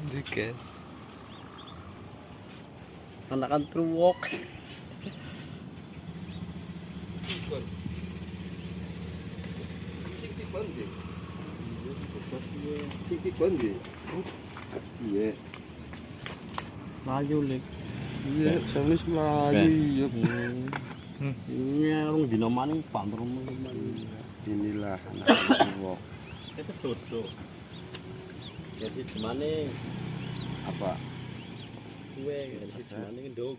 Dikit. Anakan through walk. Iya. Maju lik. Iya, salis melayu iya. Ini orang dinamanin pantron. Inilah anak wok. Kesa dodo. Jadi gimana? Apa? Kue, jadi gimana nduk.